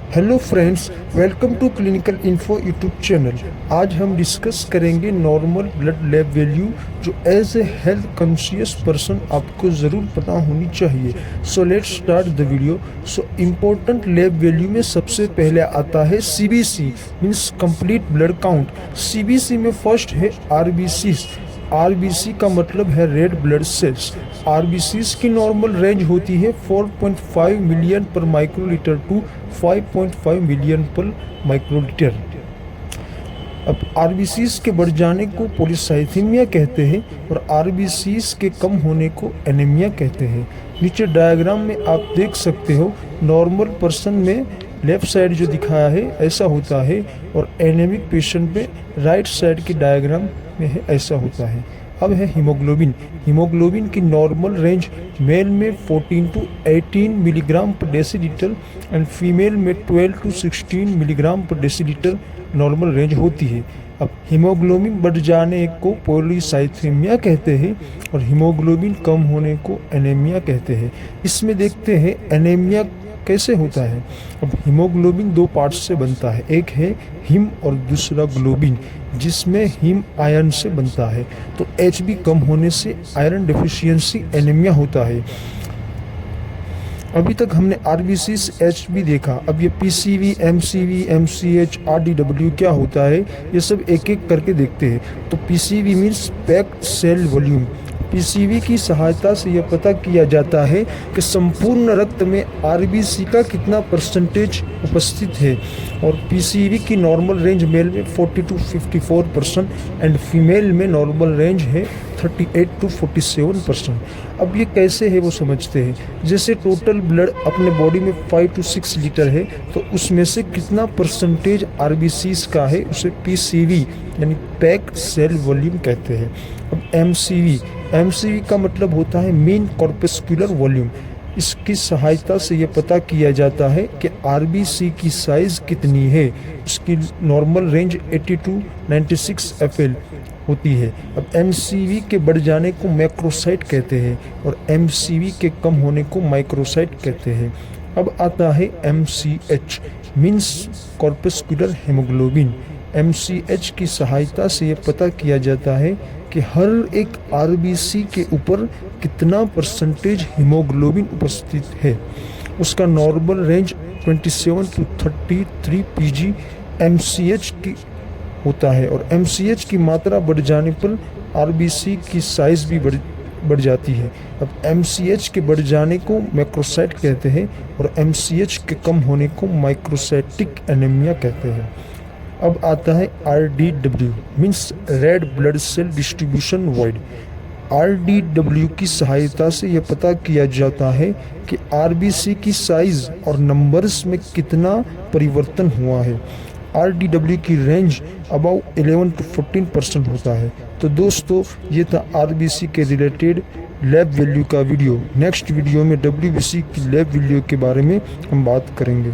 Hello friends, welcome to clinical info YouTube channel. आज हम discuss करेंगे नॉर्मल ब्लड लैब वैल्यू जो as a health conscious person आपको ज़रूर पता होनी चाहिए। So let's start the video. So important lab value में सबसे पहले आता है CBC means complete blood count. CBC में फर्स्ट है आरबीसी। आरबीसी का मतलब है रेड ब्लड सेल्स। आरबीसीज की नॉर्मल रेंज होती है 4.5 million per microlitre to 5.5 million per microlitre. अब आरबीसीज के बढ़ जाने को पॉलीसाइथेमिया कहते हैं और आरबीसीज के कम होने को एनीमिया कहते हैं। नीचे डायग्राम में आप देख सकते हो, नॉर्मल पर्सन में लेफ्ट साइड जो दिखाया है ऐसा होता है और एनीमिक पेशेंट में राइट साइड की डायग्राम में है ऐसा होता है। अब है हीमोग्लोबिन। हीमोग्लोबिन की नॉर्मल रेंज मेल में 14 टू 18 मिलीग्राम पर डेसीलीटर एंड फीमेल में 12 टू 16 मिलीग्राम पर डेसीलीटर नॉर्मल रेंज होती है। अब हीमोग्लोबिन बढ़ जाने को पॉलीसाइथेमिया कहते हैं और हीमोग्लोबिन कम होने को एनीमिया कहते हैं। इसमें देखते हैं एनीमिया कैसे होता है। अब हीमोग्लोबिन दो पार्ट्स से बनता है, एक है हीम और दूसरा ग्लोबिन, जिसमें हीम आयरन से बनता है। तो एचबी कम होने से आयरन डेफिशिएंसी एनीमिया होता है। अभी तक हमने आरबीसी एचबी देखा, अब ये पीसीवी, एमसीवी, एमसीएच, आरडीडब्ल्यू क्या होता है ये सब एक एक करके देखते हैं। तो PCV means packed cell volume. PCV की सहायता से यह पता किया जाता है कि संपूर्ण रक्त में आरबीसी का कितना परसेंटेज उपस्थित है। और पीसीवी की नॉर्मल रेंज मेल में 40 टू 54% एंड फीमेल में नॉर्मल रेंज है 38 टू 47%। अब ये कैसे है वो समझते हैं। जैसे टोटल ब्लड अपने बॉडी में 5 टू 6 लीटर है, तो उसमें से कितना परसेंटेज आरबीसीज का है उसे पीसीवी यानी पैक्ड सेल वॉल्यूम कहते हैं। अब एमसीवी का मतलब होता है मीन कॉर्पस्कुलर वॉल्यूम। इसकी सहायता से यह पता किया जाता है कि आरबीसी की साइज कितनी है। उसकी नॉर्मल रेंज 80 टू 96 एफएल होती है। अब एमसीवी के बढ़ जाने को मैक्रोसाइट कहते हैं और एमसीवी के कम होने को माइक्रोसाइट कहते हैं। अब आता है MCH means corpuscular haemoglobin. MCH की सहायता से यह पता किया जाता है कि हर एक आरबीसी के ऊपर कितना परसेंटेज हीमोग्लोबिन उपस्थित है। उसका normal range 27 to 33 pg MCH की होता है और एमसीएच की मात्रा बढ़ जाने पर आरबीसी की साइज भी बढ़ जाती है। अब एमसीएच के बढ़ जाने को मैक्रोसाइट कहते हैं और एमसीएच के कम होने को माइक्रोसाइटिक एनीमिया कहते हैं। अब आता है RDW means red blood cell distribution width. RDW की सहायता से यह पता किया जाता है कि आरबीसी की साइज और नंबर्स में कितना परिवर्तन हुआ है। आरडीडब्ल्यू की रेंज अबाउ 11 टू 14% होता है। तो दोस्तों, ये था आरबीसी के रिलेटेड लैब वैल्यू का वीडियो। नेक्स्ट वीडियो में डब्ल्यूबीसी की लैब वैल्यू के बारे में हम बात करेंगे।